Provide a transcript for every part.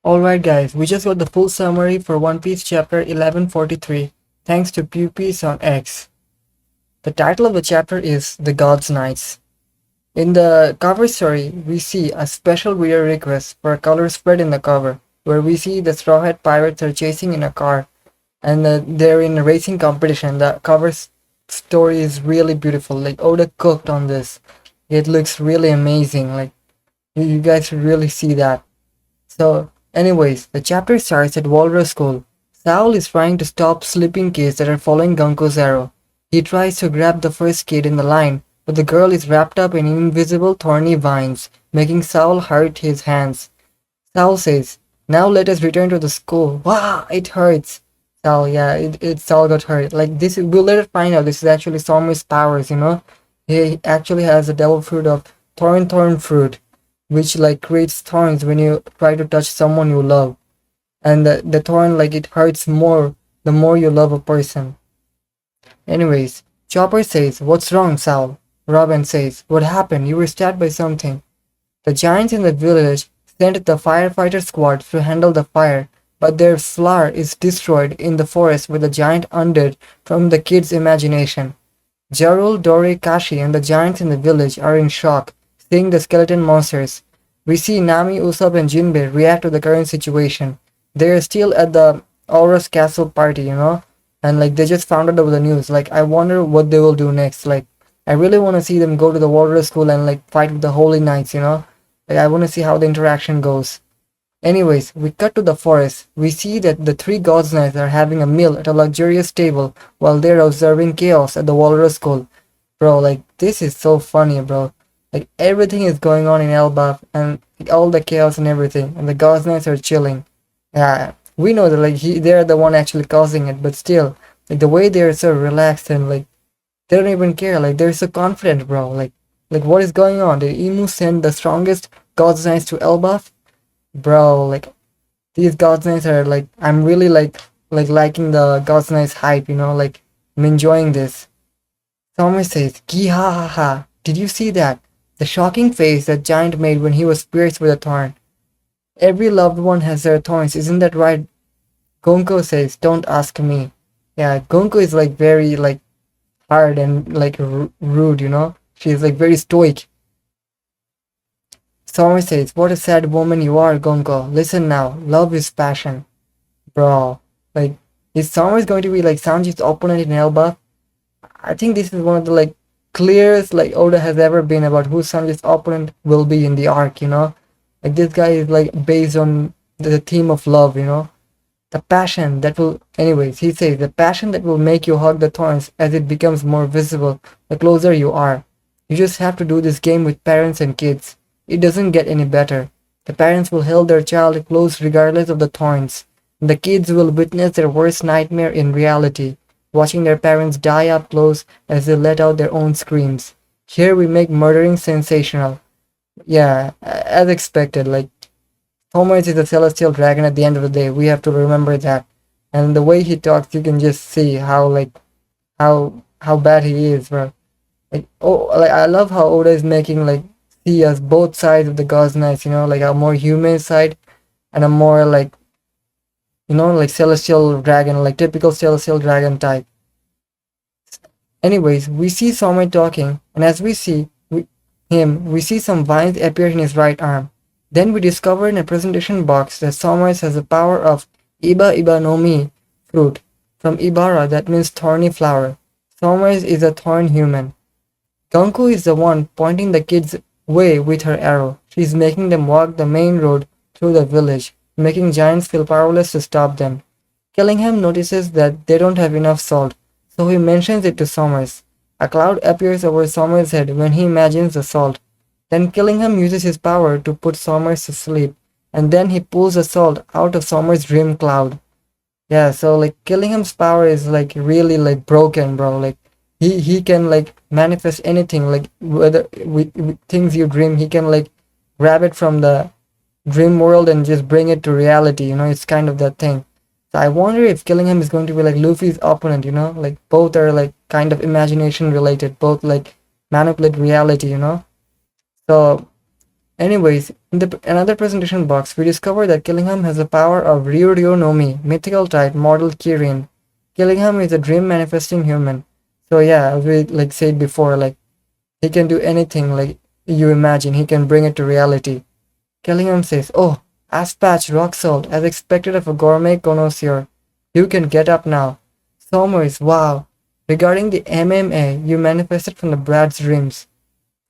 Alright guys, we just got the full summary for One Piece chapter 1143, thanks to Puppies on X. The title of the chapter is The Gods' Knights. In the cover story, we see a special reader request for a color spread in the cover, where we see the Straw Hat Pirates are chasing in a car, and they're in a racing competition. The cover story is really beautiful, like Oda cooked on this. It looks really amazing, like you guys should really see that. So, anyways, the chapter starts at Walrus School. Saul is trying to stop sleeping kids that are following Gunko's arrow. He tries to grab the first kid in the line, but the girl is wrapped up in invisible thorny vines, making Saul hurt his hands. Saul says, "Now let us return to the school." Wow, it hurts. Saul, yeah, Saul got hurt. Like this, we'll later find out this is actually Somer's powers, you know? He actually has a devil fruit of thorn fruit, which like creates thorns when you try to touch someone you love. And the thorn, like it hurts more the more you love a person. Anyways, Chopper says, "What's wrong, Saul?" Robin says, "What happened? You were stabbed by something." The giants in the village sent the firefighter squad to handle the fire, but their flower is destroyed in the forest with the giant undead from the kids' imagination. Jarul, Dori, Kashi, and the giants in the village are in shock, seeing the skeleton monsters. We see Nami, Usopp, and Jinbei react to the current situation. They are still at the Aurus Castle party, you know? And like they just found out over the news. Like I wonder what they will do next. Like I really want to see them go to the Walrus School and like fight with the Holy Knights, you know? Like I want to see how the interaction goes. Anyways, we cut to the forest. We see that the three Gods Knights are having a meal at a luxurious table while they're observing chaos at the Walrus School. Bro, like this is so funny, bro. Like everything is going on in Elbaph and all the chaos and everything, and the Gods Knights are chilling. Yeah, we know that like they're the one actually causing it, but still, like the way they're so relaxed and like they don't even care. Like they're so confident, bro. Like what is going on? Did Emu send the strongest Gods Knights to Elbaph? Bro, like these Gods Knights are like I'm really like liking the Gods Knights hype, you know, like I'm enjoying this. Thomas says, "Gee ha ha ha. Did you see that? The shocking face that giant made when he was pierced with a thorn. Every loved one has their thorns, isn't that right?" Gonko says, "Don't ask me." Yeah, Gonko is like very like hard and like rude, you know? She's like very stoic. Summer says, "What a sad woman you are, Gonko. Listen now, love is passion." Bro, like, is Summer going to be like Sanji's opponent in Elba? I think this is one of the like clearest like Oda has ever been about who Sanji's opponent will be in the arc, you know? Like this guy is like based on the theme of love, you know? The passion that will, anyways, he says, the passion that will make you hug the thorns as it becomes more visible the closer you are. You just have to do this game with parents and kids. It doesn't get any better. The parents will hold their child close regardless of the thorns. And the kids will witness their worst nightmare in reality, watching their parents die up close as they let out their own screams. Here we make murdering sensational. Yeah, as expected, like Thomas is a celestial dragon at the end of the day. We have to remember that. And the way he talks, you can just see how like how bad he is, bro. Like like I love how Oda is making like see us both sides of the God's Knights, you know, like a more human side and a more like you know like celestial dragon, like typical celestial dragon type. Anyways, we see Somai talking, and as we see we see some vines appear in his right arm. Then we discover in a presentation box that Somais has the power of Iba no Mi fruit. From Ibara, that means thorny flower. Somais is a thorn human. Gonku is the one pointing the kids' way with her arrow. She is making them walk the main road through the village, making giants feel powerless to stop them. Killingham notices that they don't have enough salt, so he mentions it to Somers. A cloud appears over Somers' head when he imagines the salt. Then Killingham uses his power to put Somers to sleep, and then he pulls the salt out of Somers' dream cloud. Yeah, so like Killingham's power is like really like broken, bro. Like he can like manifest anything, like whether with things you dream, he can like grab it from the dream world and just bring it to reality, you know, it's kind of that thing. So I wonder if Killingham is going to be like Luffy's opponent, you know, like both are like kind of imagination related, both like manipulate reality, you know. So Anyways, in the another presentation box, we discover that Killingham has the power of Ryuryo no Mi, mythical type, model Kirin. Killingham is a dream manifesting human. So yeah, as we like said before, like he can do anything like you imagine. He can bring it to reality. Killingham says, "Oh, Aspatch rock salt, as expected of a gourmet connoisseur. You can get up now." Somers, wow. Regarding the MMA, you manifested from the Brad's dreams.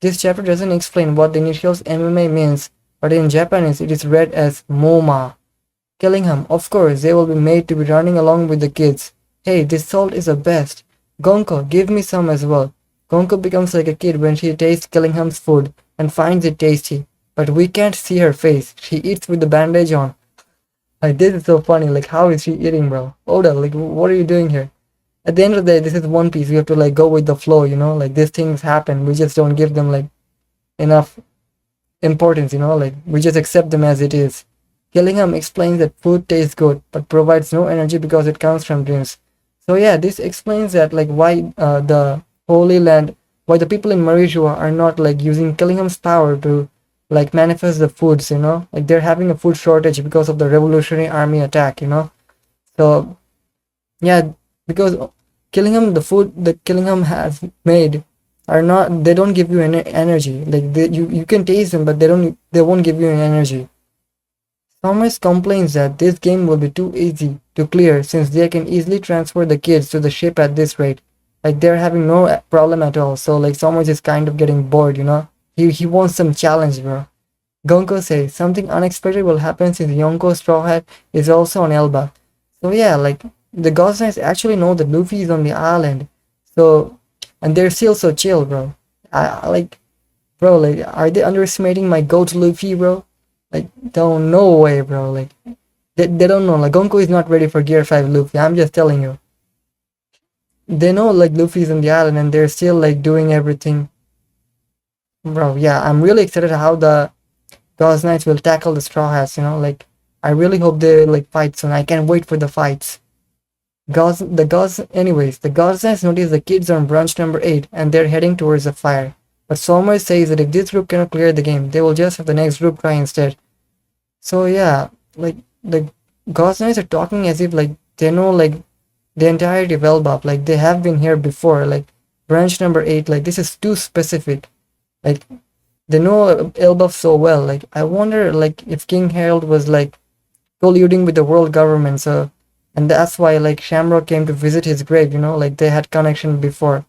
This chapter doesn't explain what the initials MMA means, but in Japanese it is read as MoMA. Killingham, of course, they will be made to be running along with the kids. Hey, this salt is the best. Gonko, give me some as well. Gonko becomes like a kid when she tastes Killingham's food and finds it tasty. But we can't see her face. She eats with the bandage on. Like, this is so funny. Like, how is she eating, bro? Oda, like, what are you doing here? At the end of the day, this is One Piece. We have to, like, go with the flow, you know? Like, these things happen. We just don't give them, like, enough importance, you know? Like, we just accept them as it is. Killingham explains that food tastes good, but provides no energy because it comes from dreams. So yeah, this explains that, like, why the Holy Land, why the people in Marijua are not, like, using Killingham's power to, like, manifest the foods, you know? Like, they're having a food shortage because of the Revolutionary Army attack, you know? So, yeah, because Killingham, the food that Killingham has made are not, they don't give you any energy. Like, you can taste them, but they won't give you any energy. Thomas complains that this game will be too easy to clear since they can easily transfer the kids to the ship at this rate. Like, they're having no problem at all. So like Thomas is kind of getting bored, you know? He wants some challenge, bro. Gonko says something unexpected will happen since Yonko Straw Hat is also on Elbaph. So yeah, like the Gods Knights actually know that Luffy is on the island. So, and they're still so chill, bro. I like, bro, like, are they underestimating my goat Luffy, bro? Like, don't, no way, bro. Like, they don't know. Like, Gonko is not ready for Gear 5 Luffy. I'm just telling you. They know, like, Luffy's on the island and they're still, like, doing everything. Bro, yeah, I'm really excited how the Gauss Knights will tackle the Straw Hats, you know? Like, I really hope they, like, fight soon. I can't wait for the fights. Anyways, the Gauss Knights notice the kids on branch number 8 and they're heading towards the fire. But Somers says that if this group cannot clear the game, they will just have the next group try instead. So yeah, like, the Gauss Knights are talking as if, like, they know, like, the entirety of Elbaph. Like, they have been here before. Like, branch number 8, like, this is too specific. Like, they know Elbaph so well. Like, I wonder, like, if King Harald was, like, colluding with the world government, so, and that's why, like, Shamrock came to visit his grave, you know? Like, they had connection before.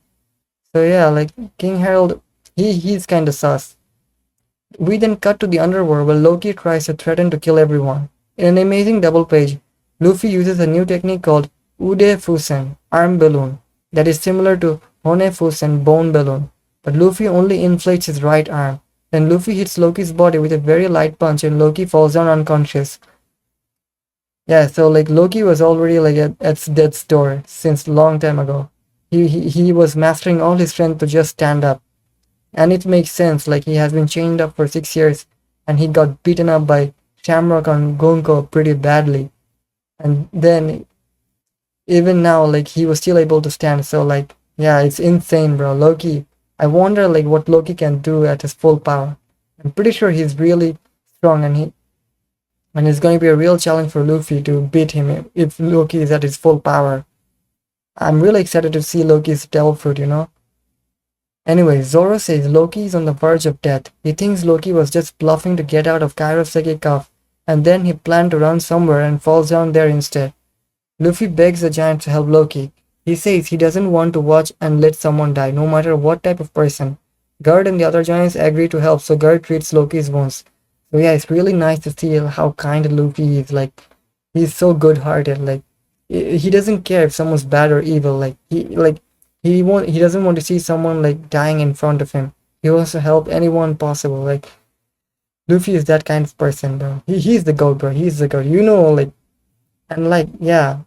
So yeah, like, King Harald, he's kinda sus. We then cut to the underworld where Loki tries to threaten to kill everyone. In an amazing double page, Luffy uses a new technique called Ude Fusen, arm balloon, that is similar to Hone Fusen, bone balloon, but Luffy only inflates his right arm. Then Luffy hits Loki's body with a very light punch and Loki falls down unconscious. Yeah, so like Loki was already like at death's door since long time ago. He was mastering all his strength to just stand up. And it makes sense, like he has been chained up for 6 years and he got beaten up by Shamrock and Gonko pretty badly. And then even now, like, he was still able to stand. So like, yeah, it's insane, bro. Loki, I wonder like what Loki can do at his full power. I'm pretty sure he's really strong and it's going to be a real challenge for Luffy to beat him if Loki is at his full power. I'm really excited to see Loki's devil fruit, you know? Anyway, Zoro says Loki is on the verge of death. He thinks Loki was just bluffing to get out of Kairoseki cuff, and then he planned to run somewhere and falls down there instead. Luffy begs the giant to help Loki. He says he doesn't want to watch and let someone die, no matter what type of person. Gerd and the other giants agree to help, so Gerd treats Loki's wounds. So yeah, it's really nice to see how kind Luffy is. Like, he's so good-hearted. Like, he doesn't care if someone's bad or evil. Like, he doesn't want to see someone like dying in front of him. He wants to help anyone possible. Like, Luffy is that kind of person, bro. He's the goat, bro. He's the goat. You know, like, and like, yeah.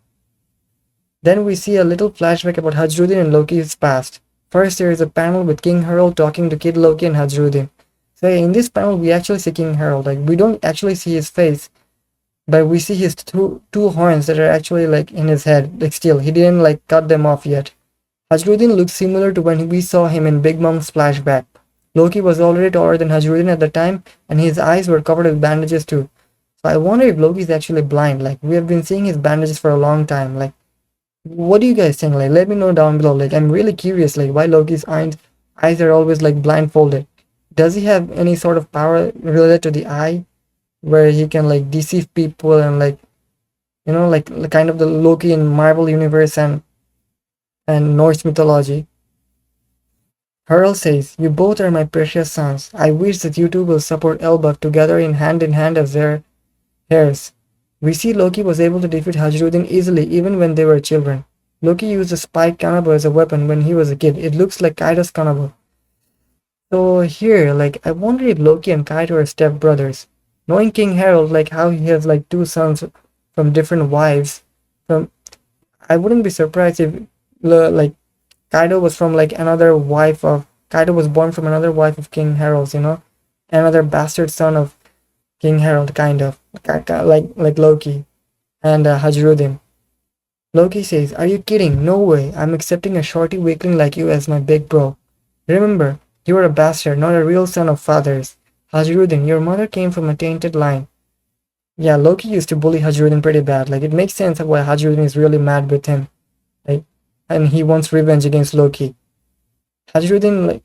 Then we see a little flashback about Hajrudin and Loki's past. First, there is a panel with King Harald talking to Kid Loki and Hajrudin. So yeah, in this panel, we actually see King Harald. Like, we don't actually see his face, but we see his two horns that are actually like in his head. Like, still, he didn't like cut them off yet. Hajrudin looks similar to when we saw him in Big Mom's flashback. Loki was already taller than Hajrudin at the time, and his eyes were covered with bandages too. So I wonder if Loki's actually blind. Like, we have been seeing his bandages for a long time. Like, what do you guys think? Like, let me know down below. Like, I'm really curious, like, why Loki's eyes are always like blindfolded. Does he have any sort of power related to the eye, where he can like deceive people and like, like kind of the Loki in Marvel universe and Norse mythology? Harald says, "You both are my precious sons. I wish that you two will support Elbaph together in hand as their heirs." We see Loki was able to defeat Hajrudin easily even when they were children. Loki used a spiked kanabo as a weapon when he was a kid. It looks like Kaido's kanabo. So here, like, I wonder if Loki and Kaido are stepbrothers. Knowing King Harald, like how he has like two sons from different wives, from I wouldn't be surprised if like Kaido was from like another wife of Kaido was born from another wife of King Harald's, another bastard son of King Harald, kind of like Loki and Hajrudin. Loki says, "Are you kidding? No way. I'm accepting a shorty weakling like you as my big bro. Remember, you are a bastard, not a real son of fathers. Hajrudin, your mother came from a tainted line." Yeah, Loki used to bully Hajrudin pretty bad. Like, it makes sense of why Hajrudin is really mad with him. Like, and he wants revenge against Loki. Hajrudin, like,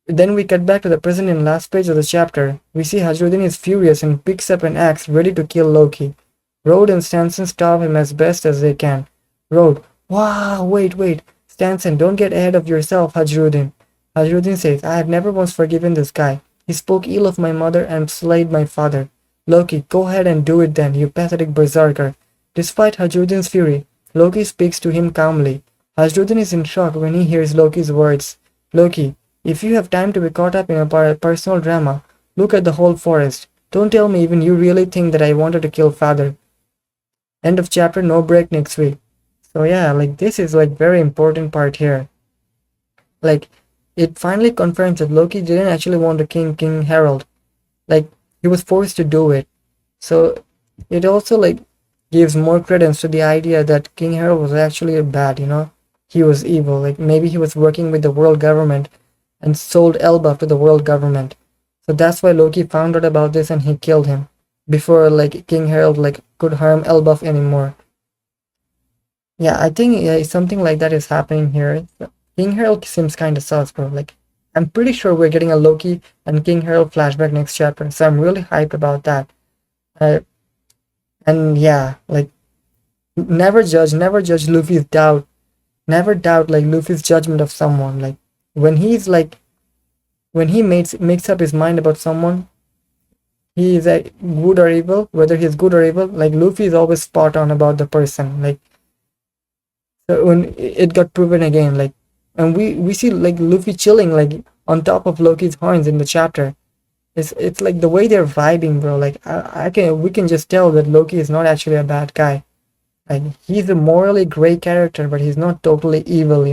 then we cut back to the present in last page of the chapter. We see Hajrudin is furious and picks up an axe ready to kill Loki. Rode and Stanson stop him as best as they can. Rode, "Wow, wait. Stanson, don't get ahead of yourself, Hajrudin." Hajrudin says, "I have never once forgiven this guy. He spoke ill of my mother and slayed my father." Loki, "Go ahead and do it then, you pathetic berserker." Despite Hajrudin's fury, Loki speaks to him calmly. Hajrudin is in shock when he hears Loki's words. "Loki, if you have time to be caught up in a personal drama, look at the whole forest. Don't tell me even you really think that I wanted to kill father." End of chapter, no break next week. So yeah, like this is like very important part here. Like, it finally confirms that Loki didn't actually want to kill King Harald. Like, he was forced to do it. So it also like gives more credence to the idea that King Harald was actually bad, He was evil. Like, maybe he was working with the world government and sold Elbaph to the world government. So that's why Loki found out about this and he killed him before like King Harald like could harm Elbaph anymore. Yeah, I think something like that is happening here. King Harald seems kind of sus, bro. Like, I'm pretty sure we're getting a Loki and King Harald flashback next chapter, so I'm really hyped about that. And yeah, like, never judge Luffy's doubt. Never doubt like Luffy's judgment of someone. Like, when he makes up his mind about someone, he is a good or evil. Whether he's good or evil, like Luffy is always spot on about the person. Like, so when it got proven again, like, and we see like Luffy chilling like on top of Loki's horns in the chapter. It's like the way they're vibing, bro. Like, we can just tell that Loki is not actually a bad guy. Like, he's a morally great character, but he's not totally evil,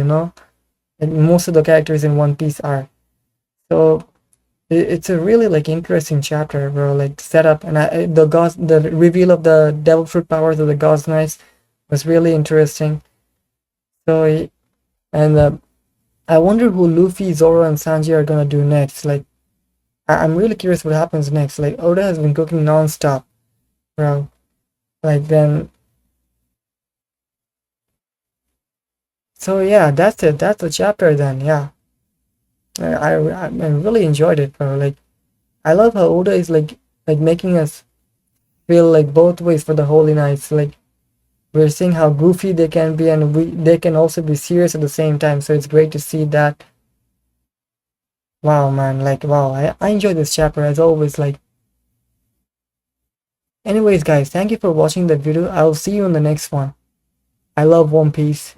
And most of the characters in One Piece are. So it's a really like interesting chapter, bro. Like, setup and the reveal of the devil fruit powers of the God's Knights was really interesting. So, and I wonder who Luffy, Zoro, and Sanji are gonna do next. Like, I'm really curious what happens next. Like, Oda has been cooking non-stop, bro. Like, then. So yeah, that's it. That's the chapter then. Yeah, I really enjoyed it, bro. Like, I love how Oda is like making us feel like both ways for the Holy Knights. Like, we're seeing how goofy they can be, and they can also be serious at the same time. So it's great to see that. Wow, man. Like, wow. I enjoyed this chapter as always. Like, anyways, guys, thank you for watching that video. I'll see you in the next one. I love One Piece.